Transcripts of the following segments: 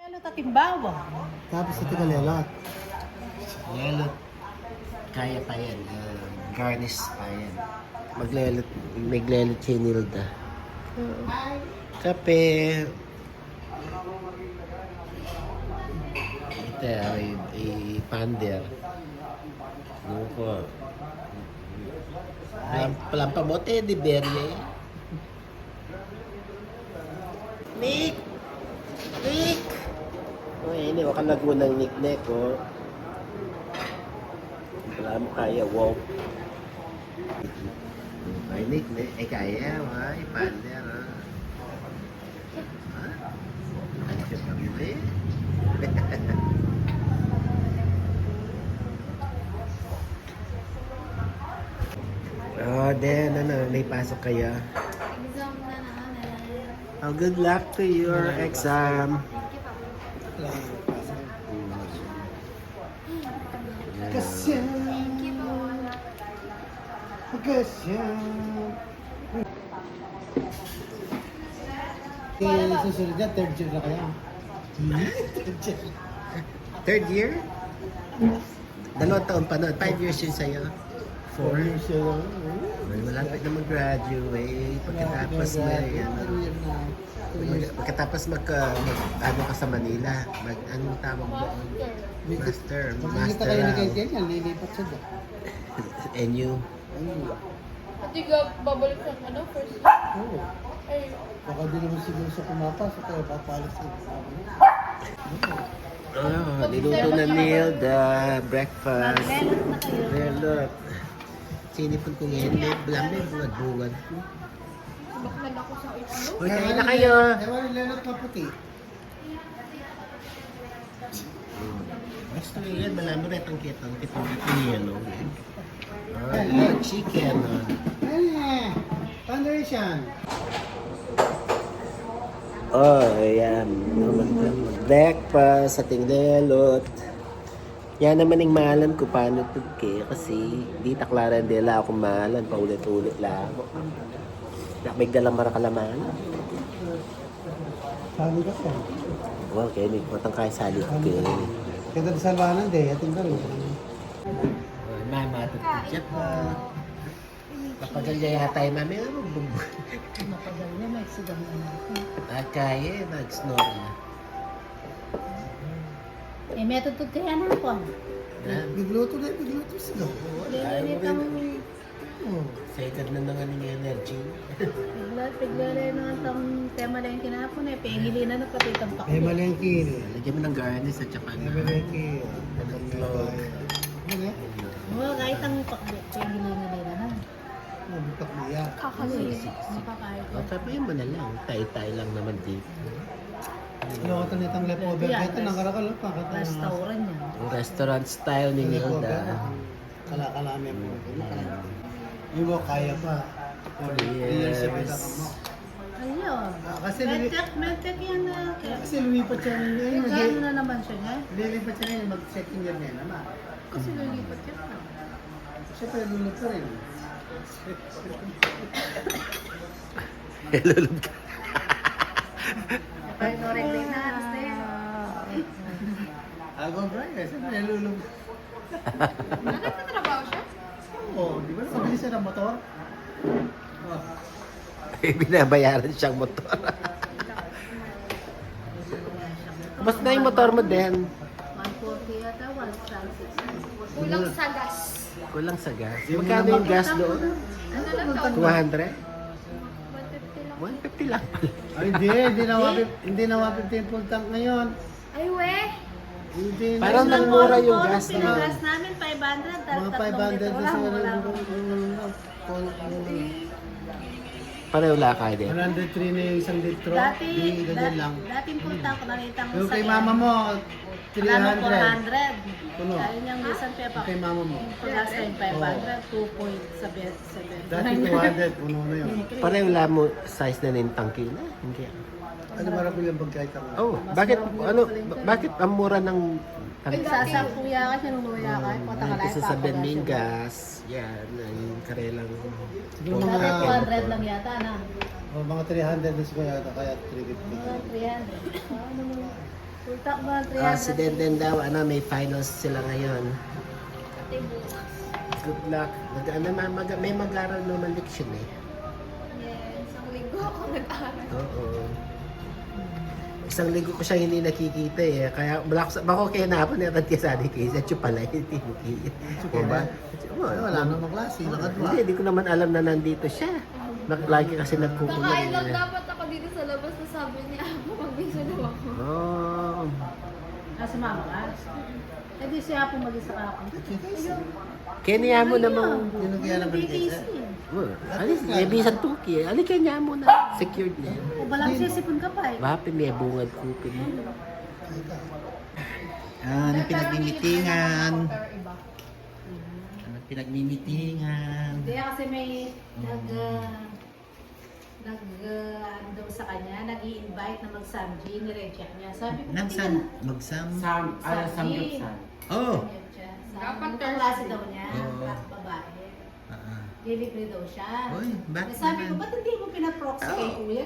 Lalo tatimbawa. Tapos sa tigalelot. Lelot, kaya pa yan. Garnish pa yan. Maglelot si Nilda. Kape. Ito ay pander. Ano ko? Pampamote di berye. Nick! Nick! Oh, ini waka lagunang Nick oh. Wala mo kaya, wow. Ay, Nick, ay kaya, ay, pander, ha? Ano siya pamili? Oh, then, may pasok kayo? Exam na naman. Oh, good luck to your exam. Kasi. Thank you po. Kasi. Susunod niya, third year na kaya. Third year. Third year? Dalawang taon pa na. 5 years yun sa'yo. 4 years. Well, malapit na mag-graduate. Pagkatapos na yan. Pagkatapos ano ka sa Manila. Anong tawag doon? Master. Makikita kayo ni Kay Jen yan, lilipat siya doon. NU. At di ka babalik sa first year? Oo. Ay, Baka di naman siguro sa pumapasok kaya papalis sa Niluto na Nilda. Breakfast. Maglelot na kayo. Lelot. Sinipon ko ngayon. May bungad-bungad ko. baklan ako sa ito. Uy, kain na kayo. Ewan, lelot na puti. Gusto nyo yan, malaman rin ang kitang yellow. Chicken. Foundation. Oh, ayan. Breakfast sa tinglelot. Yan naman yung mahalan ko paano ito kasi di taklaran nila ako mahalan. Paulit-ulit lang ako. May dalang marakalaman. Sabi ka po. Wow, kaya may matang kaya salit ko. Kaya sa salwanan de, ating ka rin. Mama, tututyak pa. Kapagal niya yata yung mami. Mapagal niya, may sigang na. Kaya, nag-snore na. Eh, may tutod kaya na ako. Bigluto sila. Lilit ang Second na naman yung energy. bigla rin ang tema lang yung kinahapon eh. Pengili na pati itong pakli. Eh, malengkin. Lagyan mo ng garnish at saka Eh, malengkin. Oo, kahit ang pakli, pengili na nila na. Butak niya. Kakalinis. Makakain ko. O, sabihin mo na lang. Tay-tay lang naman dito. Ano ka nitang leftover? Yeah, Ito, nakarakal pa. Restaurant yan. Yung restaurant style ni Nilda. Kala-kalami mo. Yung mo, kaya pa. Yes. Ayun. Kasi Medtech yan na. Kasi lumipat siya ngayon. Gano'n na naman siya niya. Lilipat siya ngayon, mag-second year niya naman. Kasi lilipat yan na. Siyempre, lulot ka rin. Lulog ka. Ay, no rin na. Ako, Brian, siyempre, lulot. Nagtatrabaho siya? Oo, di ba? Mabili siya ng motor? Oh. Binabayaran siyang motor. Basta na yung motor mo din. 140 yata, 160. Kulang sa gas. Kulang sa gas. Magkano yung gas doon? Ano lang daw? 200? 150 lang. 150 lang pala. Ay, hindi na 150 full tank ngayon. Ay, we. Hindi na. Parang nagmura yung gas na. Pinagas namin, 500. Mga 500 na sa Pareho lakay din. 103 na yung isang litro. Dati, Di, ganyan lang. dating punta ko nakita ko Yung kay mama mo, 300. 400. Puno. Kaya niyang bisan pa Yung kay mama mo. last time 500, 2.7. Dati 200, puno na yun. Pareho lang mo size na ng tangki na. Hindi. Ano marami lang pagkait ako? Oh, bakit ang mura ng tangki? Sasampuya ka siya nung luya ka. Punta ka lang. Kasi sa Benming gas, yan, yung karelang. Siguro mga, Dati 200 lang yata na. mga 300 na siguro yata, kaya 350. Mga 300. Ano mo? Full tank ba? 300. Si Denden daw, may finals sila ngayon. Ate bukas. Good luck. May mag-aral naman leksyon eh. Yes, isang linggo ako nag-aaral. Oo. Isang linggo ko siya hindi nakikita eh. Kaya bako kaya napon natin kaya sa akin kayo. At yung pala, hindi nakikita. Diba? Wala namang klase. Nakadwa. Hindi ko naman alam na nandito siya. Lagi kasi nagkukulang. Kakain lang dapat ako dito sa labas na sabi niya ako magbisa daw ako. Oh. Si mama ka? Eh di siya po mag-isa ka ako. Kaya niya mo namang... Yun ang kaya naman Vacation. Alis, may bisan tuki. Alika niya mo na. Secured na. O balang sisipon ka pa eh. Bapin may bungad kupin. Yan, pinagmimitingan. Pero iba. Pinagmimitingan. Hindi kasi may ano daw sa kanya, nag-i-invite na mag-samji, nire-check niya. Sabi ko, Magsam. samji. Oh. Dapat Dapat klase daw niya, Oo. babae. Ah. Lilibre daw siya. Uy, bakit Sabi ko, naman? ba't hindi mo pinaproxy kay Oo. Kuya?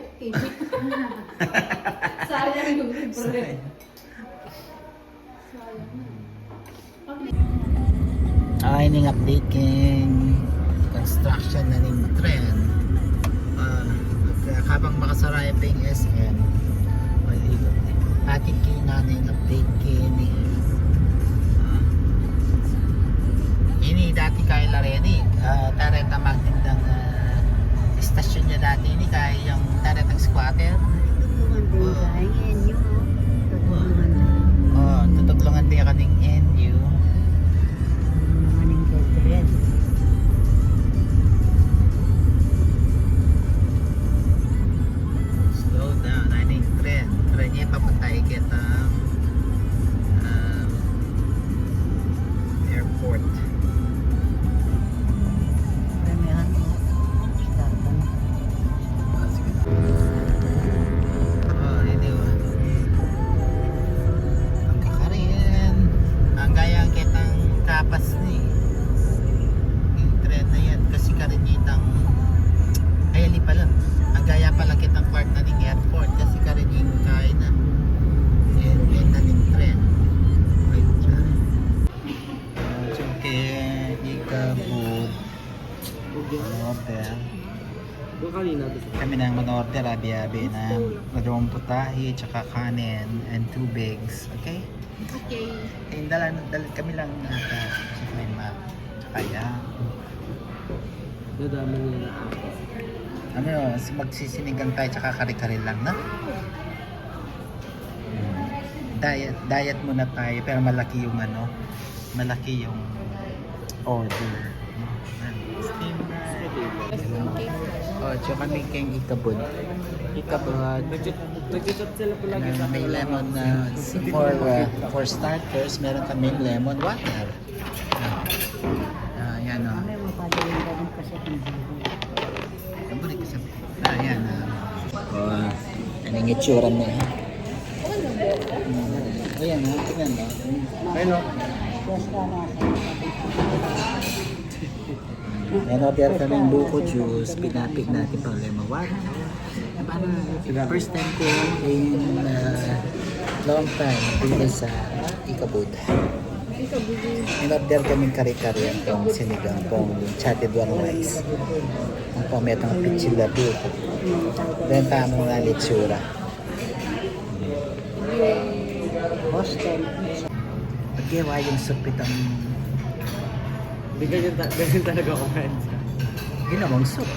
Sayang yung libre. Ining update king construction na ning trend. Habang makasaraya pa yung SM, ating kinaning update kini. Ini dati kay Lareni, tareta magtindang istasyon niya dati ini kay yung taretang squatter. Tutuglungan din kaning NU. Slow down, I think trend niya papuntay kita airport. Ini ang kakarin ang gayang kitang kapas ni yung trend na yan kasi karinitang ay ali pala ang gaya pala kitang part na ning airport kasi karin yung kain na yan na ning trend wait dyan so okay ikabud order kami nang mag-order abi-abi na madawang putahe tsaka kanin and tubigs okay Okay. dala kami lang sa may map tsaka yan Dadami nila. ano yun, magsisinigang tayo tsaka kare-kare lang na diet muna tayo pero malaki yung malaki yung order steam tsaka may keng ikabud Nag-chat sila po lagi sa may lemon for starters meron kami lemon water yan o Kabulit ko sa yan anong itsura na yan ayan ha tignan mo Ayun o. May order kaming buko juice, pinapig natin pang lemon water. First time ko in long time dito sa Ikabud. May order kaming kare-kare pang sinigang, pang chatidwang rice. Ang pametang pichila buko. Then tamang na litsura. Boston. Pagkiwa yung supit ang Hindi ganyan talaga kumain siya. ginawang soup.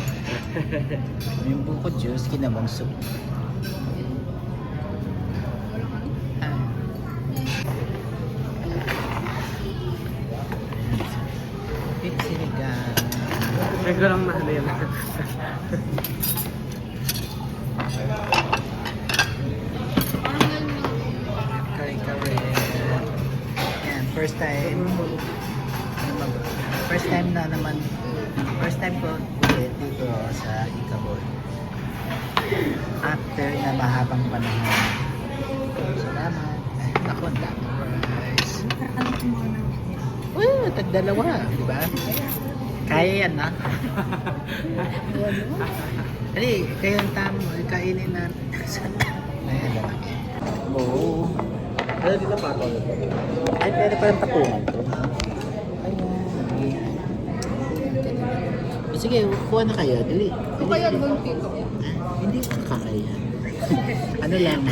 Yung buko juice, ginawang soup. Sinigang. Try ko lang na ano yan. Kare-kare. Yan, first time ko ulit dito sa Ikabod. After na mahabang panahon. Salamat. Ako, ang dami rice. Uy, tagdalawa, di ba? Kaya yan, ha? Hindi, kaya ang tamo, kainin natin. Ayan, lalaki. Oo. Ano din na pato nito? Ay, pwede parang tapungan to. Sige, kuha na kayo. Dali. O kaya doon dito. Hindi ko kakaya. Ano lang,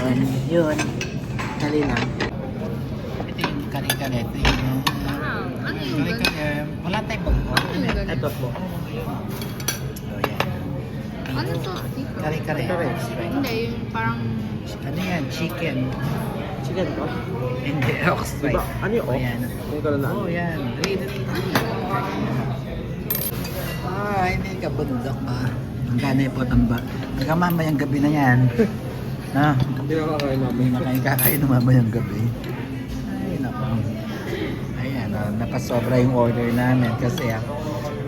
yun. Dali lang. Ito yung kare-kare. Ito yung Ano yung kare-kare. Wala tayong bangko. ganun? Ito po. Oh, yan. Ano to? Dito? Kare-kare. Hindi, yung parang... Ano yan? Chicken. Chicken ba? Hindi, ox Diba? Ano yung Oh, yan. Kung ka na Oh, yan. Hindi ka bundok ah. Ang ganay po tamba. Hanggang mamayang gabi na yan. Na, Hindi na kakain hindi namin. na kayo kakain ng mamayang gabi. Ay, naku. Ayan, napasobra yung order namin kasi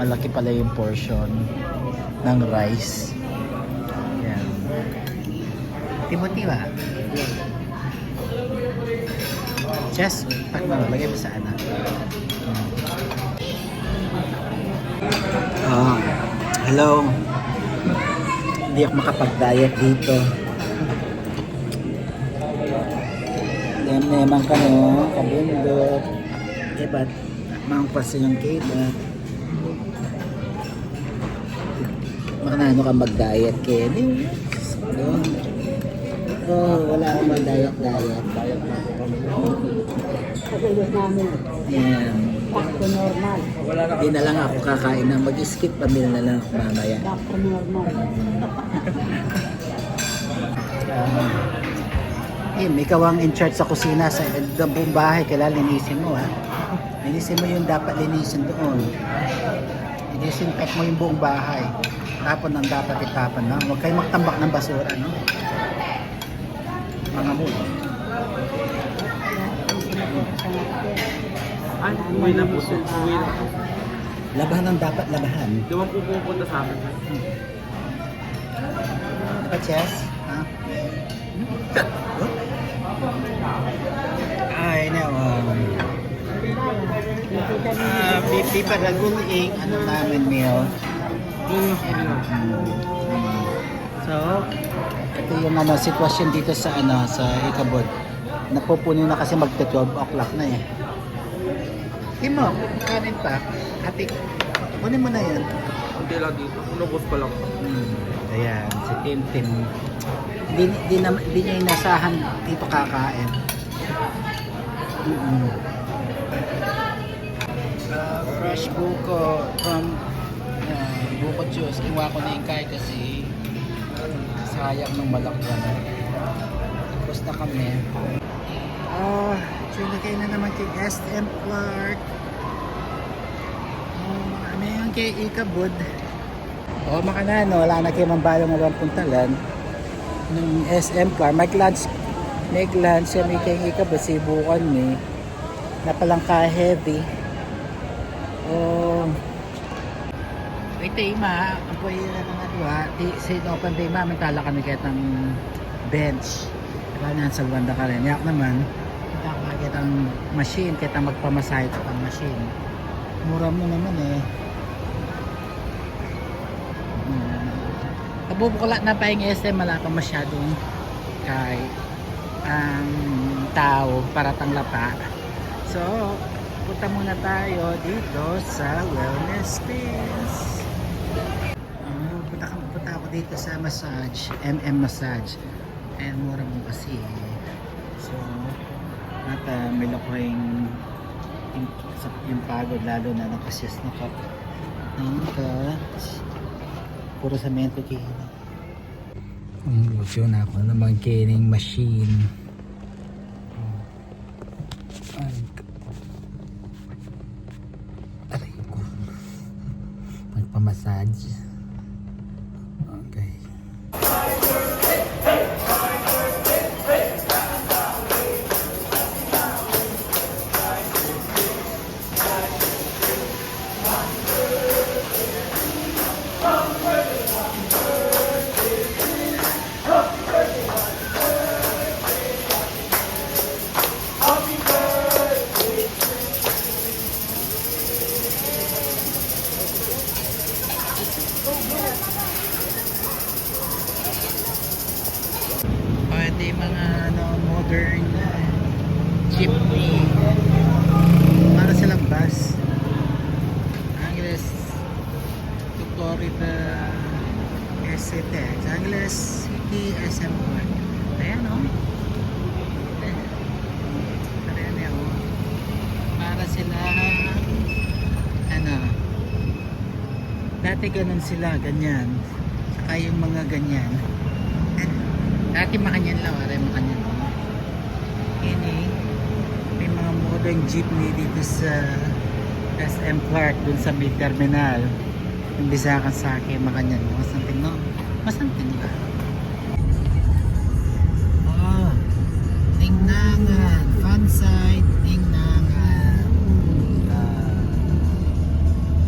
malaki pala yung portion ng rice. Ayan. Timothy ba? Chess, lagay mo sa ano. Hello. Hindi ako makapag-diet dito. Nemang ka no, kabundok. Eh ba't mangpas yung kita? Makanano ka mag-diet, Kenny? Wala akong mag-diet. Ayan. normal. Hindi na lang ako kakain ng mag-skip. Pamilya na lang ako mamaya. Normal. Ikaw ang in charge sa kusina sa buong bahay. Kailangan linisin mo ha. Linisin mo yung dapat linisin doon. I-disinfect mo yung buong bahay. Tapon ang dapat itapon. No? Huwag kayong magtambak ng basura. No? Mga mulo. Ay, uwi na po. Uwi na po. Labahan ang dapat labahan. Di ba po pupunta sa amin? Diba, Chess? Ha? Ay, no. Pipi para guling, ano namin meal. So, ito yung ano, sitwasyon dito sa ano, sa Ikabod. Napupuno na kasi magta-12 o'clock na eh. Timo, kanin pa. Hati. Kunin mo na yan. Hindi lang dito. Unubos pa lang. Ayan, si Tim. Hindi niya inasahan dito kakain. Fresh buko from buko juice. Iwa ko na yung kay kasi sayang ng malakwan. Tapos na kami. Sinagay na naman kay SM Clark. Ano yung kay Ikabod. Makanano, wala na kayo mambalong ng puntalan ng SM Clark. May lunch siya may kay Ikabod, sibukan ni na palang ka-heavy. Ito ima, ang po yung nangagawa, sa open day ma, may tala kami kitang bench. Kaya sa banda ka rin. Yak naman, kitang machine, kitang magpamasahe ito ang machine. Mura mo naman eh. Kabubukla na pa yung SM, wala pa masyadong kahit ang tao para tanglapa. So, punta muna tayo dito sa Wellness Space. Punta ako dito sa massage, Massage. And mura mo kasi eh. So, at may lakoy yung pagod lalo na nakasyas na cup. Puro samento kini. Luto na ako ng mga caning machine. Aray ko. Magpamassage. Okay. Ito yung mga modern jeepney. Para silang bus. Angeles to Florida SCTX. Angeles City SM Park. Ayan o. Ayan o. Para sila ano, dati ganun sila, ganyan. Saka yung mga ganyan. Dati makanyan lang, aray makanyan. Ini, may mga modern jeepney dito sa SM Clark, dun sa mid terminal. Yung Bisakan sa akin, makanyan. Masanting no? Masanting ba? Oh, Tingnangan, fun site, Tingnangan.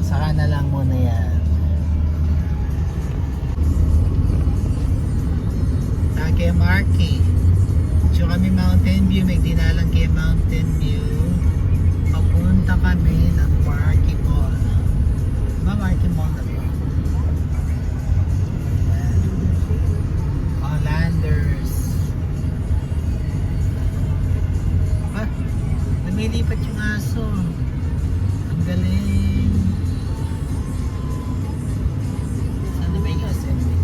Saka na lang muna yan. Kay Marky. So kami Mountain View, may dinalang kay Mountain View. Papunta kami ng Marky Mall. Diba Marky Mall na to? Ayan. Hollanders. Ah, lumilipat yung aso. Ang galing. Saan na ba yung assembly?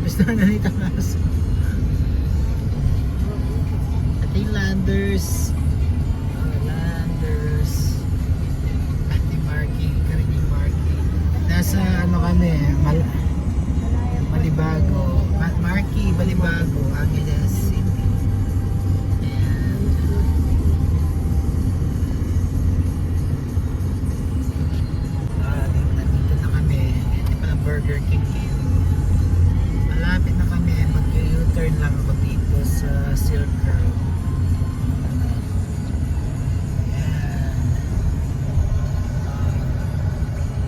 Gusto na nito ang aso. Ito yung Landers. Landers. Auntie Marky, Caribbean Marky. Nasa ano kami, Balibago. Marky, Balibago, Angeles City. Ayan. Nandito na kami. Ito palang Burger King. Malapit na kami, mag-u-turn lang ako dito sa Silk Road. Ayan.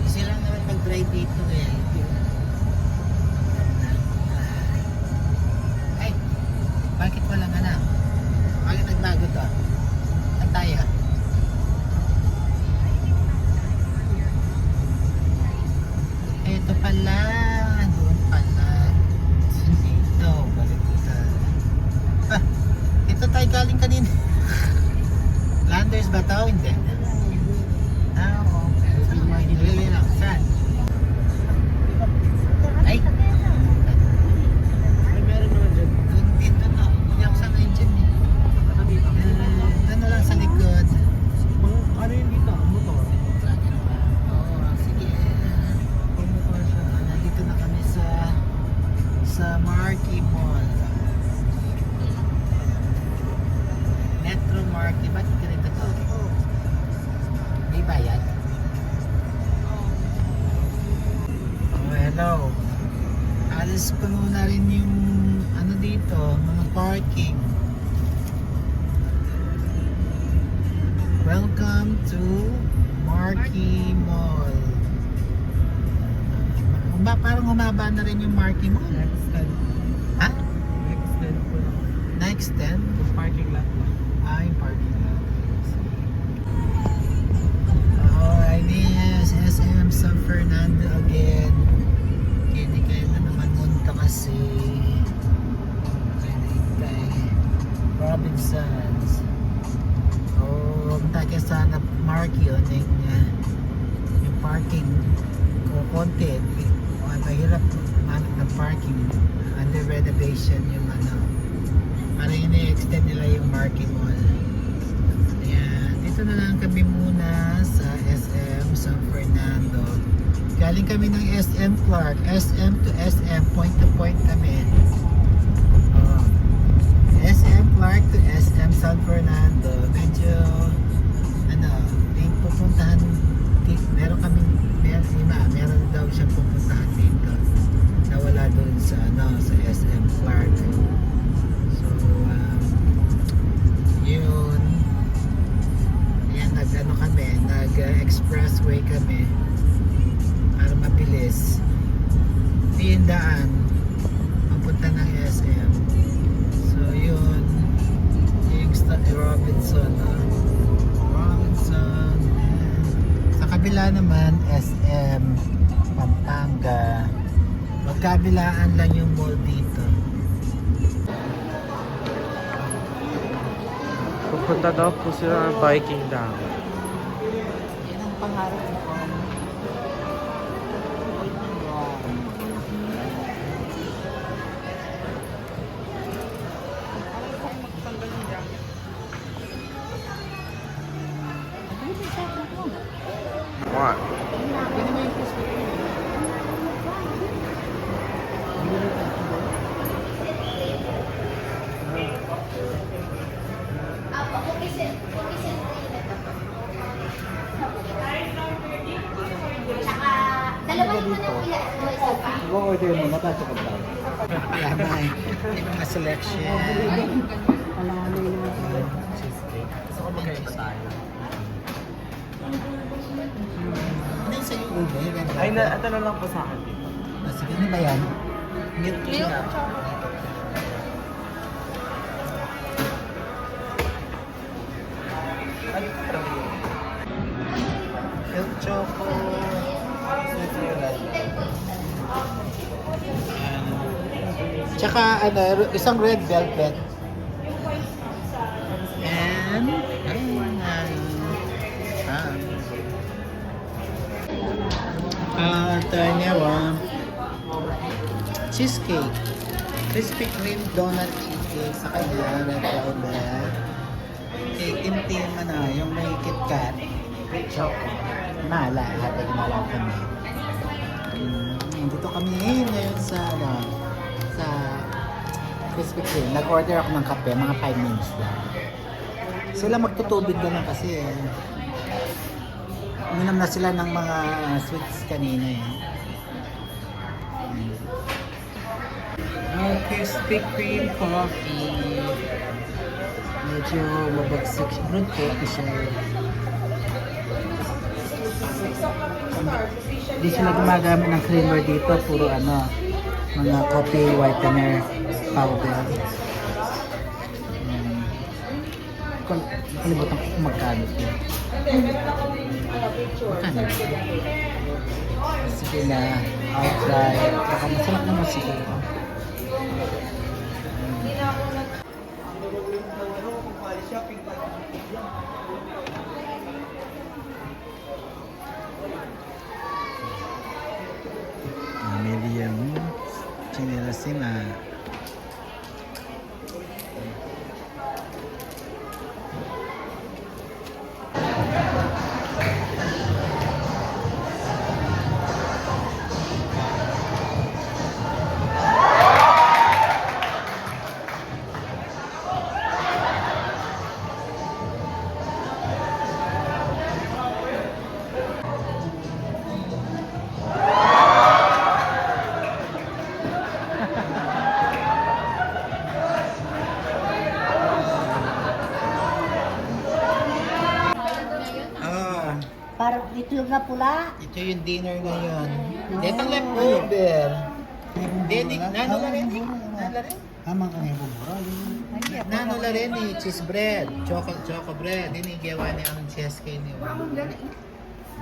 Kasi lang naman mag-drive dito eh. Ay, bakit walang anak? Bakit nagbago to? Ang tayo? Ito pala, doon pala. Dito, balik dito. Ah, ito tayo galing kanina. Landers ba to? Hindi. Ah, okay. Really lang. Saan? Ay! Ay, meron naman dyan. Dito na. Hindi ako sa engine eh. Ano dito? Ano lang sa likod. Ano yun dito? Motor. Oo, sige. Motor siya. Nandito na kami sa Marky Mall. Metro Marky. Ba't ganito to? May bayad? Oh, hello. Alis pa muna rin yung ano dito, mga parking. Welcome to Marky Mall. Parang humaba na rin yung Marky Mall. Next 10. Ha? Next 10 po. Next 10? Yung parking lot lang. Ah, yung parking lot. Alright, this is SM San Fernando again. Hindi kayo na naman munta kasi kay Robinsons. Oh, tayo sana Marky on yung parking ko konti. Mahirap manap ng parking under renovation yung ano. Parang ini-extend nila yung Marky Mall. Ayan, dito na lang kami muna sa SM San Fernando. Galing kami ng SM Clark, SM to SM, point to point kami. Oh. SM Clark to SM San Fernando. Medyo ano, may pupuntahan meron daw siyang pupuntahan dito na wala doon sa sa SM Clark. So yun, yan, nag-expressway kami para mabilis. Ito yung daan papunta ng SM. So yun, yung Robinson. Sa kabila naman SM Pampanga. Magkabilaan lang yung mall dito. Punta daw po sila ng Viking Dam. Yan ang pangarap ko. What? Go-order mo, mapasok ka ba? Wala na eh. May mga selection. Cheesecake. Gusto ko mag-iba tayo. Ano yung sa'yo, Ube? Ay, ito na lang po sa akin dito. Sige, ano ba yan? Milk Milk chocolate. Milk choco. Tsaka ano, isang red velvet. And cheesecake. Krispy Kreme donut cheesecake sa kanya, red velvet. Cake, tim-tim yung may KitKat. Choco. Mala, hatag na lang kami. Dito kami ngayon sa Krispy Kreme. Nag-order ako ng kape, mga 5 minutes lang. Sila magtutubig na lang kasi uminom na sila ng mga sweets kanina eh. Krispy Kreme coffee. Medyo mabagsik. Brewed coffee siya. Hindi sila gumagamit ng creamer dito. Puro mga coffee whitener powder. Kalimutan ko kung magkano ito. Magkano? Sige na. I'll try. Baka masarap naman siguro. Namili yung chinelasin na Parang dito yung pula. ito yung dinner ngayon. Ito leftover. Nano la rin eh. Tama ka ngayon bumura. Nano la rin eh. Cheese bread. Choco bread. Ini gawa ni ang cheesecake niyo.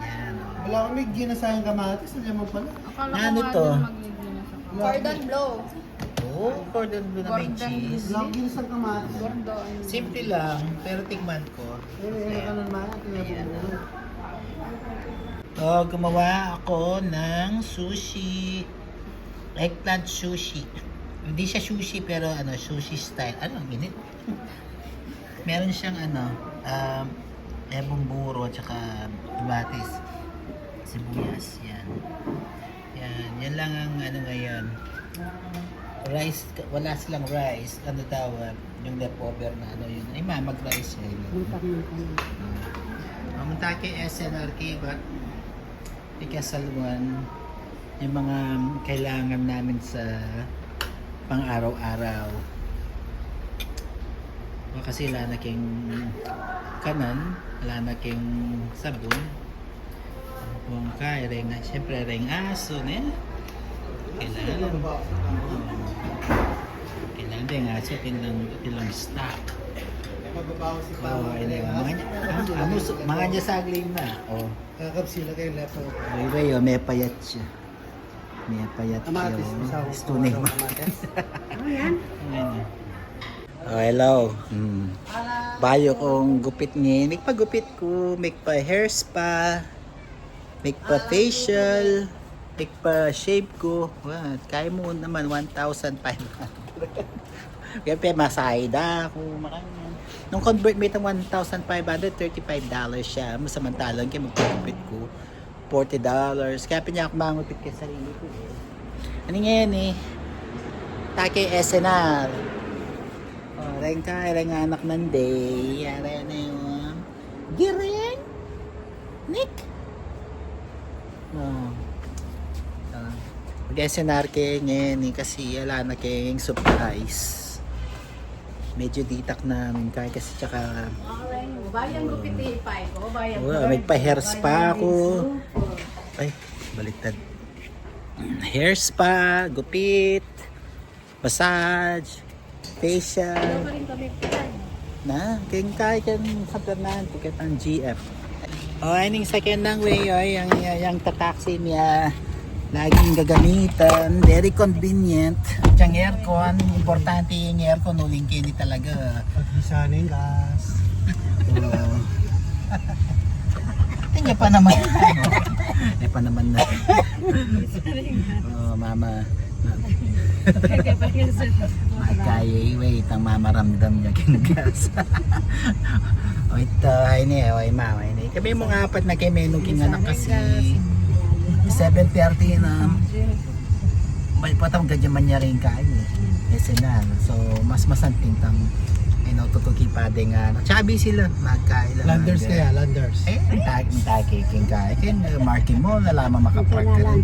Yan. Wala kami ginasayang kamatis. Hindi mo pala. Akala ko Ano nga to? din magiging sa cordon bleu. Oh, cordon bleu na may cheese. Wala kami ginasayang kamatis. Gordon. Simple lang, pero tigman ko. Kanan man. Oh, gumawa ako ng sushi. Eggplant sushi. Hindi siya sushi pero sushi style. Ano ang init? Meron siyang bumburo tsaka kamatis. Sibuyas, yan. Yan lang ang ngayon. Rice, wala silang rice. Ano tawag? Yung leftover na yun. Ay mag-rice yun. Mamunta kay SNRK ba? Ikasalwan yung mga kailangan namin sa pang-araw-araw. Kasi wala na king kanan, wala na king sabon. Kung kaya, siyempre ring aso na yan. Kailangan rin aso, pilang stock. Mga niya sagling na. Kakapsila kayo lepo. Ay, may payat siya. May payat Kamatis, siya. isaw. Stunay mo. Ano yan? Oh, hello. Para Bayo kong gupit ngayon. Make pa gupit ko. Make pa hair spa. Make pa facial. Make pa shave ko. What? Kaya mo naman 1,500. Kaya pa masayda ako. Nung convert mo itong 1,500, $35 siya. Masamantalang kaya magpagupit ko. $40. Kaya pinya ako mangupit kay sarili ko. Ano ngayon eh? Take SNR. Oh, rin ka, rin anak ng day. Rin na yun. Giring? Nick? Oh. Mag-SNR kayo ngayon eh, kasi wala na kayong surprise. Medyo ditak namin kaya kasi tsaka Bayang gupit eh, Pai ko. Bayang may pa-hair spa ako. Ay, baliktad. Hair spa, gupit, massage, facial. Ano pa rin kami pitan? Na, kaya sa Fernando, ticket ang GF. O, aning second ng way, o, yung taxi niya, laging gagamitan, very convenient. Yung aircon, importante yung aircon, uling kini talaga. Pagbisa na yung gas. Tingnan pa naman. Pa naman na. Oh, mama. Magkaya wait, ang mamaramdam niya kinagas. O ito, ay niya, ay mama. Kami mga apat na kay Menong kinganak kasi 7:30 na. May patang gadyaman niya rin kain eh. SNR. So, mas masanting tang tutuki pa din nga. Chabi sila, magkain lang. Landers kaya, landers. Eh, ang king kaya. Kaya marking mo, nalaman makapark ka rin.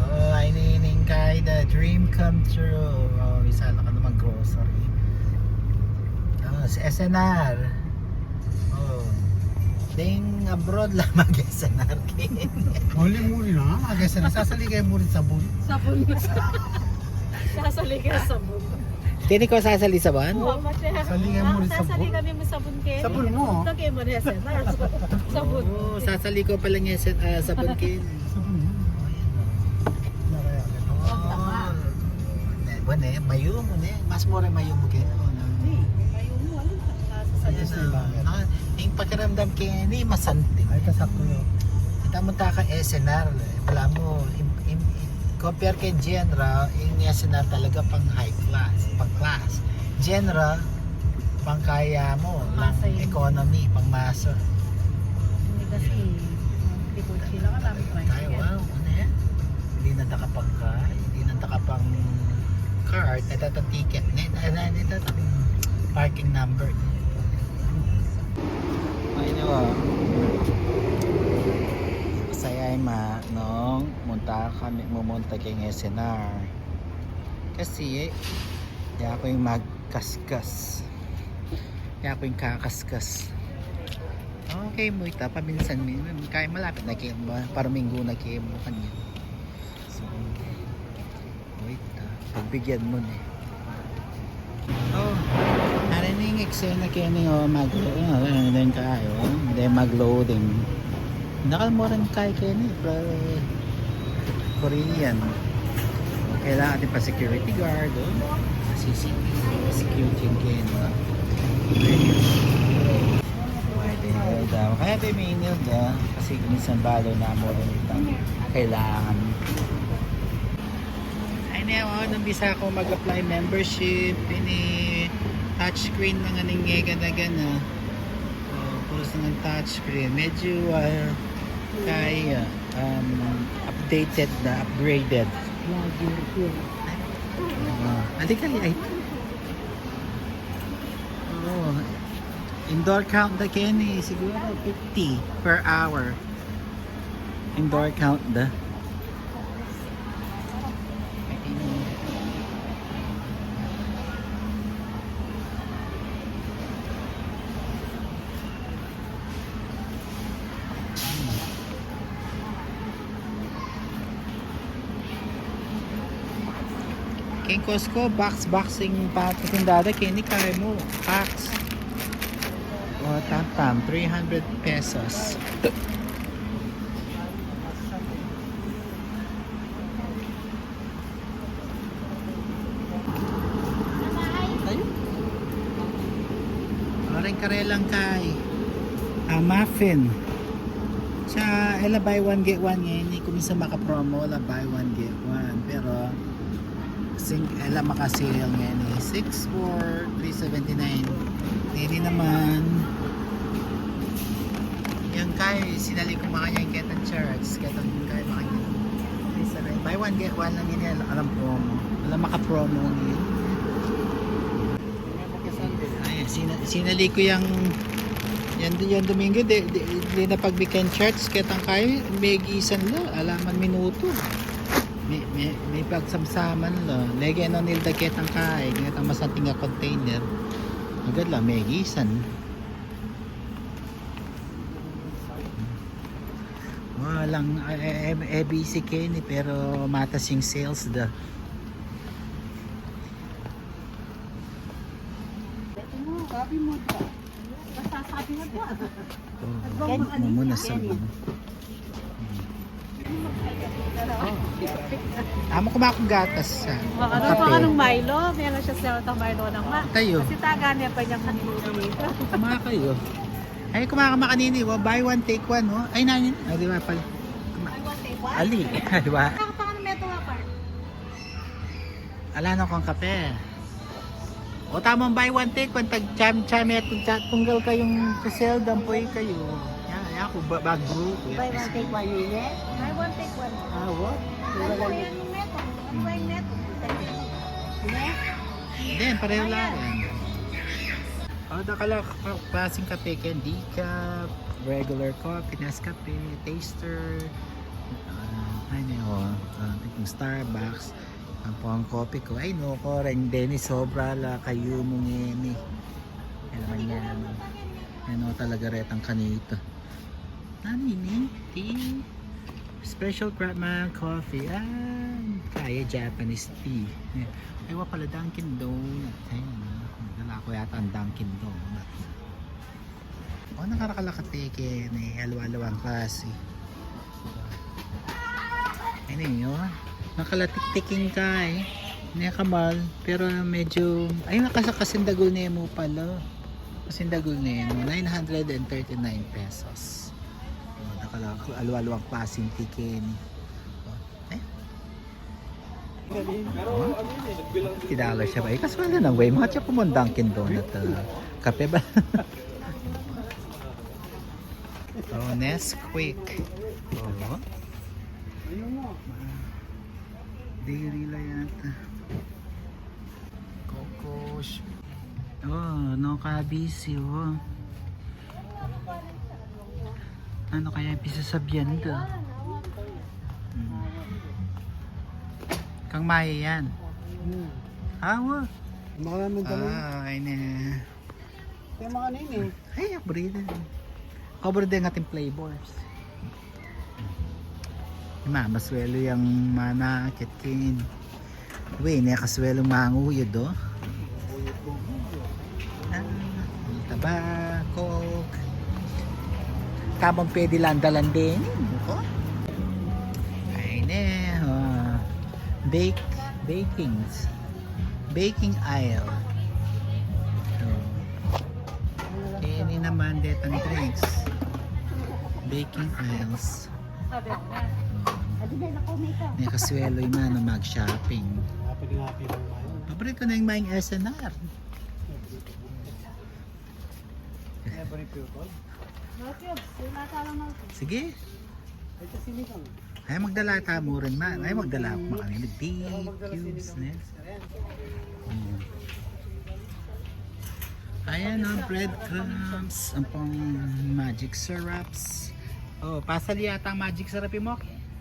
Oh, ay nining kaya, the dream come true. Oh, isa lang ka naman grocery. Oh, si SNR. Oh, ding abroad lang mag-SNR kin. Muli na, mag-SNR. Sasali kayo muli sa sabon. Sabon. Sasali ka sa sabon. Tini ko sasali sa ban? Sasali kayo muli sa Sasali sabon. kami mo sabon kayo. Sabon mo. Lagay mo na sabon. Oh, sasali ko pala niya sa bunkin. Sabon mo. Naraya ka. Bueno, mayo mo ne. Mas more mayo mo kaya. Yung pakiramdam kaya ni masanti. Ay, kasakto yun. Kita mo ta ka SNR. Wala mo. Compare kay General, yung SNR talaga pang high class, pang class. General, pang kaya mo, lang Masa yun. economy, pang masa. Hindi kasi, hindi ko sila ka namin Kaya, wow, ano yan? Hindi na nakapang car, hindi na nakapang card, ito itong ticket, ito itong parking number. Ay, nyo masaya nung mumunta kay SNR kasi kaya ako yung magkaskas, kaya ako yung kakaskas. Okay mo ita paminsan kaya malapit na kayo para minggo na kayo mo kanya. So wait, pagbigyan mo na narinig eksena kayo niyo mag-loading kayo, hindi mag-loading. Nakalmoran kayo ni Korean. Kailangan din pa security guard, CCTV, security again. Kaya tayo may email ka kasi minsan balo na mo rin kailangan. Ay na nung bisa ako mag-apply membership, touchscreen ng aning gana-gana. Pulos ng touchscreen. Medyo kaya updated na, upgraded. Halika ay. Oh, indoor count na Kenny, siguro 50 per hour. Indoor count da. King Costco, boxing patindada, Kenny, kaya mo, packs. O, tam, 300 pesos. Ayun. karelang kay muffin. Sa ela buy one get one ngayon, hindi ko minsan maka-promo la buy one get one. Pero ela maka-sale ngayon eh. 6 for 379. Hindi naman. Yung kay, sinali ko makanya yung ketang charts. Ketang kay makanya. Buy one get one lang yun. Alam promo. Alam maka-promo ngayon. Ayan, sinali ko yung yan Domingo di na pag weekend charts ketang kay may gisan lo alaman minuto may pagsamsaman lo lagi no nilda ketang kay ketang masanting nga container agad lang may gisan walang ABC Kenny pero matas yung sales da. Muna sabon. Amo ko makong gatas sa Ano pa nung Milo? Meron siya sa Milo ng tayo. Kasi taga niya pa niyang kanino dito. Kumaka kayo. Ay kumakama kanini, buy one take one, oh. Ay nanin. Ay di ba pala. Ali, di ba? Nakapaka ng meto nga pa. Ala na kong kape. O tamang buy one take one tag cham tunggal kayong sale dampoy kayo. Ya ako bag group. Buy one take one nila. Buy one take one. Ah, what? Ano yan yung meto? Buy meto. Then pareho lang. Oh, dakala klaseng kape ken decaf, regular coffee, Nescafe, taster. Yung Starbucks. Ang po ang coffee ko ay no ko rin Dennis sobra la kayo mo ngeni. Yan. Ano talaga retang kanito. Nani tea. Special Craftsman coffee. Kaya Japanese tea. Ay wa pala Dunkin Donut. Ayun. Dala ko yata ang Dunkin Donut. O nakarakalakateke na alwa-alawang klase. Ayun yun. Nakalatik-tiking ka eh. Nakamal. Pero medyo... Ay nakasakasindagol nemo pala. Kasindagol nemo. 939 pesos. Alwa-alawang klaseng tikin. $50 siya ba? Kasi wala nang way. Mga siya pumundangkin doon at kape ba? Nesquik. Dairy la yata. Coco. No kabisi ano kaya yung pisasabyan doon? Kang Maya yan. Awa. Maraming dalawa. Ay na. Kaya mga kanini. Ay, abrida. Cover din ating flavors. Maswelo yung mana kitkin. Uy, nakaswelo manguyo do. Tabako. Tamang pwede landalan din. Ay na. Baking aisle. Ini naman detang drinks. Baking aisles. Nakaswelo yung man mag-shopping. Paborito na yung maing SNR. Sige. Ay magdala ta mo rin man. Ay magdala ako makanili. Big cubes. Ayan o, breadcrumbs. Ang pang magic syrups. Oh, pasal yata ang magic syrup mo.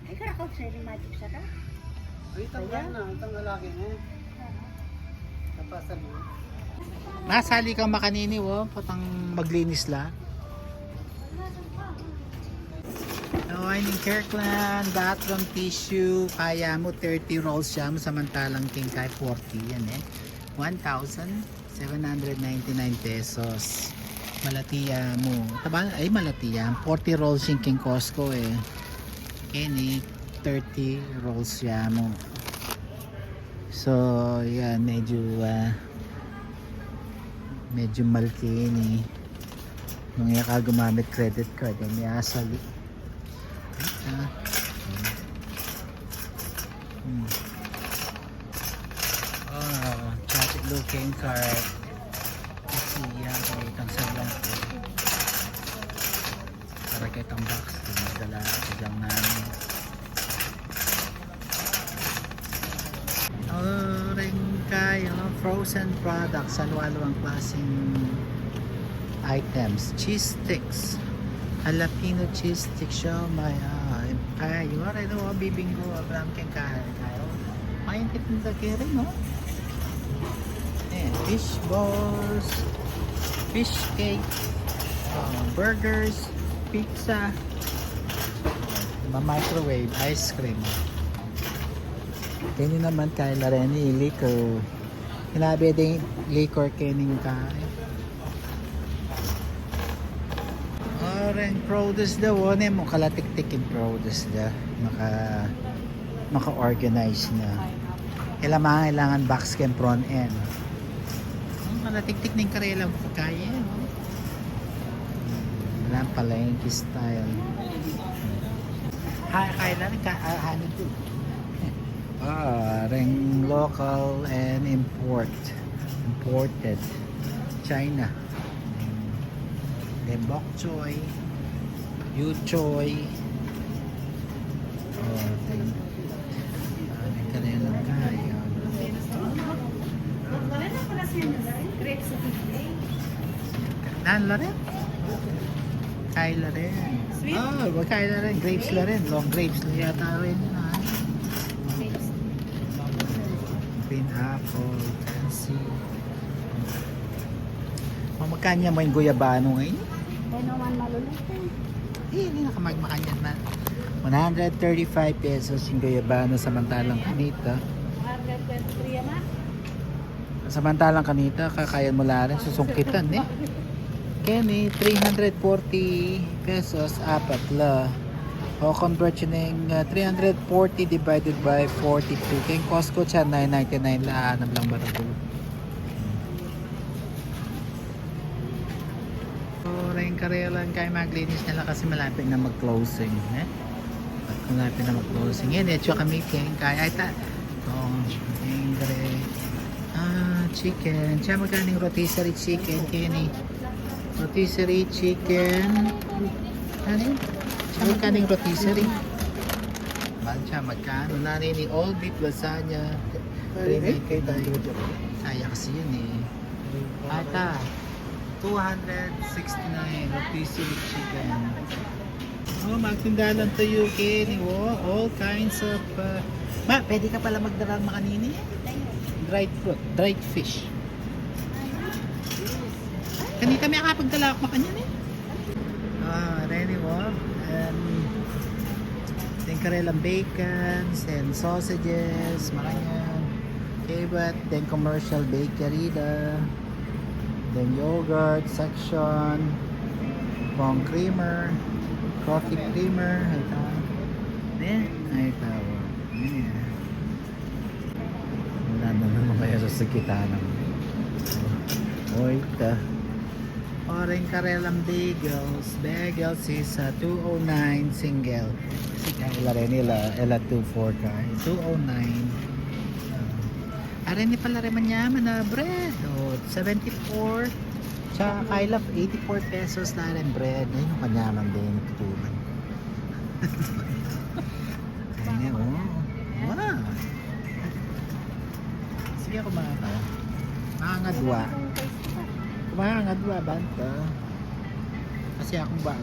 Ay, karakot sa yung magic syrup. Ay, tanggal na. Itang lalaki mo. Napasal mo. Nasali kang makanini wo. Patang maglinis la. Oh, ay ng Kirkland bathroom tissue. Kaya mo 30 rolls siya mo samantalang tingkay 40 yan eh. 1,799 pesos. Malatiya mo. Taba, ay malatiya. 40 rolls yung king Costco eh. Kenny 30 rolls siya mo. So, yan medyo malaki ni. Nung iya ka gumamit credit card, yung may asali. Oh, traffic looking card. Kasi yan, itang sablang ko. Para kayo itang box. Dala lang namin. Ring kayo, frozen products. Alwa-alwang klaseng items. Cheese sticks. Jalapeno cheese sticks siya. May kayo. Rin o, bibinggo. Abram keng kayo. Mayin kitin sa kere, no? Fish balls. Fish cake. Burgers. Pizza. Microwave. Ice cream. Kaya naman kaya na rin liquor. Hinabi din liquor kening kaya. Oren produce daw mo kalatik-tikin produce da maka-organize na. Kailangan box ken front end. Kalatik-tik ning karelang kaya. Walang palengke style. Kaya na rin ano to. Ring local and imported China. Then bok choy, yu choy. Then kanilang kaya. Nan la rin? Kaya la rin. Wag kaya la rin. Grapes la rin. Long grapes la yata rin. Green apple, fancy. Magkanya mo yung guyabano ngayon? Kaya naman maluluto. Hindi nakamagmakanya na. 135 pesos yung guyabano samantalang kanita. 123 na. Samantalang kanita, kakayan mo lang rin, susungkitan eh. Kenny, 340 pesos, apat la. O convert yun ng 340 divided by 42. Kaya yung Costco siya, 9.99 lang lang barato. So, rin karelan kayo maglinis nila kasi malapit na mag-closing. Malapit na mag-closing. Yan, ito kami kaya ita. Chicken. Siya magaling rotisserie chicken, Kenny. Rotisserie chicken. Ano yun? Siya magkaning rotisserie. Mahal siya magkano. Nanin ni all beef lasagna. Kaya kasi yun eh. Ata. 269 rotisserie chicken. Oh, magtinda lang tayo, Kenny. Oh, all kinds of pwede ka pala magdarang makanini. Dried fruit, dried fish. Kanita may akapagdala ako makanyan eh. Ready mo. Then karelang bacons and sausages, makanyan. Okay, but then commercial bakery da. Then yogurt section. Pong creamer. Coffee creamer. Ito. Then, ito. Yeah. Wala na naman kaya sa kita ng ito. Orange karelang bagels. Bagels is 209 single. Kaya rin nila. Ela 24 ka. 209. Arin ni pala rin manyaman na bread. 74. Tsaka kaila 84 pesos na rin bread. Ayun yung kanyaman din. Tutulan. Kaya wow. Sige ako makangadwa. Kumakangadwa banta. Kasi akong ba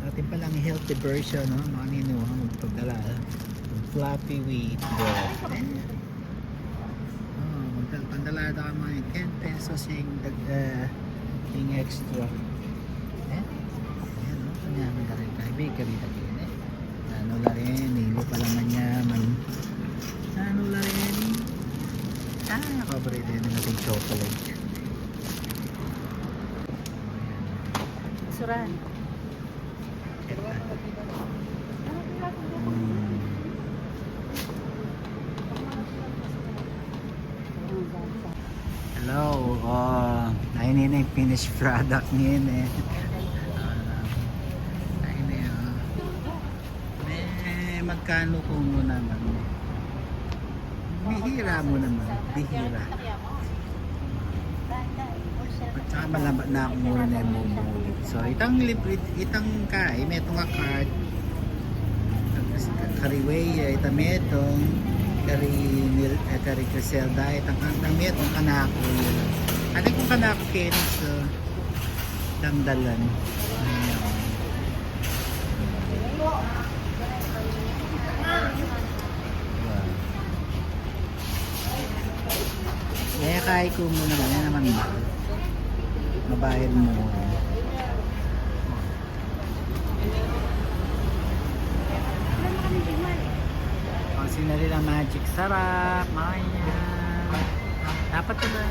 atin palang healthy version, no? Mga nino magpagdala. Fluffy wheat bread. Magpagdala daw mga 10 pesos yung extra. Ayan, no? Kanyaman na rin tayo. Bakery na rin, eh. Ano na rin, nilo pa lang manyaman. Ano na rin. Nakabrede na natin chocolate. Suran. Hello, Ayun yun yung finished product niya yun eh. Ayun na yun. Magkano ko mo naman? Bihira mo naman. Bihira. At saka malaba na ako muna na yung mumulit. So itang kai, may itong card. Kariway, itang metong kari Criselda, itang metong kanako yun. Ano kung kanako kinis so damdalan. Kaya kahit ko muna yan naman mahal. Mabayad mo. Ang sinari lang magic sarap. Maya. Dapat ba?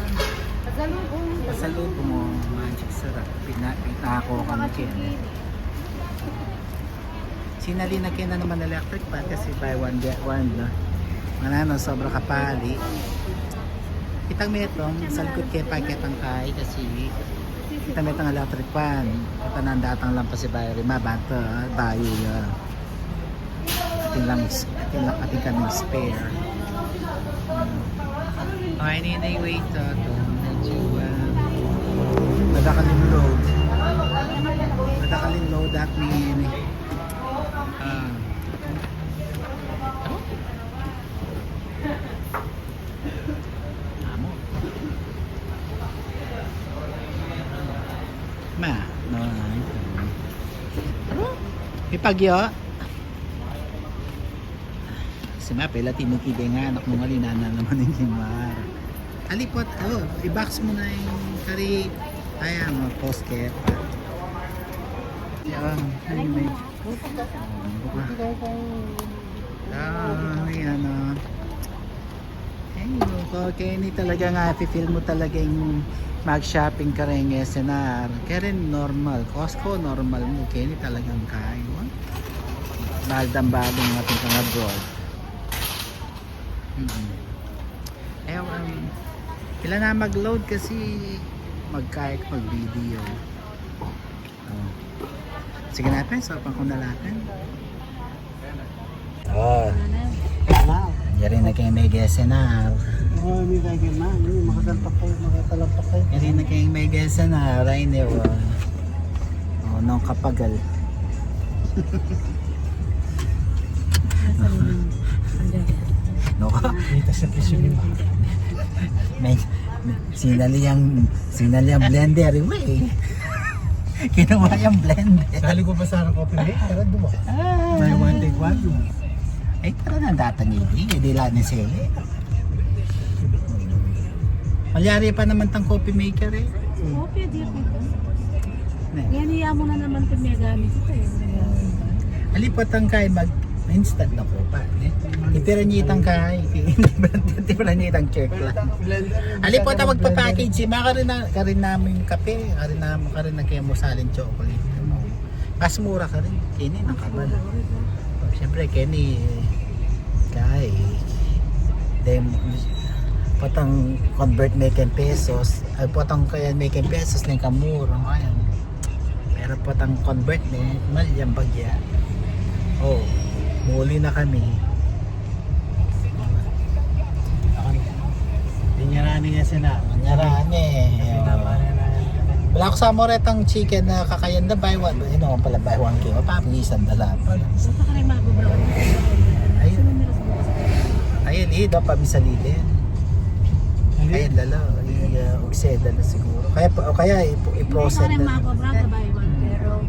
Pasalubong mo. Magic sarap. Pinako ka na kaya. Sinali na kaya na naman electric pan kasi buy one get one. No? Manano, sobra kapali. Itang metong, sa likod kaya pakitang kay kasi itang metong electric pan. Ito na ang datang lang pa si Bayo Rima. Bato, Bayo yun. Ating kaming spare. Okay, ninay wait ito. Medyo madakaling load. Madakaling load at ni Ma, no. Ipagyo. Si Ma, pala tinikide nga anak mo ngalinana naman yung Limar. Alipot, i-box mo na yung kari. Kaya mo, postket. Yan, ay may. Ayan o. Okay, hindi talaga nga, feel mo talaga yung mag-shopping ka rin ng SNR. Kaya rin normal. Costco, normal mo. Kaya hindi talagang kain mo. Baldang-baldang natin kang abroad. Kailan na mag-load kasi mag-kahit mag-video. Sige natin, sarap ko na natin. Yari na kayo may SNR. Hindi tayo kayo man. Makatalpak kayo. Yari na kayo may SNR. Ay niyo. Nung kapagal. No ka? Dito sa piso lima. May sinali ang blender. Uy. Kinuha yung blender. Sali ko pa sana coffee break. Tara duwa. May one take one. Eh, para nang data niya. Hindi lang ni sila. Malyari pa naman tang coffee maker eh. Oo, pwede. Yan, iya mo na naman kung may gamit ito eh. Alipot ang kay mag-instant na ko pa. Itira niya itang kay. Itira niya itang jerk lang. Alipot ang magpa-package. Karin namin yung kape. Karin na kayo mo salin chocolate. Mas mura ka rin. Kini nakabal. Siyempre, Kenny, kay potang convert make in pesos, ay potang kaya make in pesos na yung kamura ngayon. Pero potang convert na, malyang bagya. Oh, muli na kami. Dinyarani nga sila. Nyarani. Wala ko sa moretang chicken na kakayan na buy one. Ano pala buy one kilo? Papagisan dala pa. Saan pa ka rin mag-brown? Ayun. Ayun, daw pamisalilin. Ayun, dala. Ugseda na siguro. Kaya i-process Hindi ka rin na. mag-brown, buy one. Pero,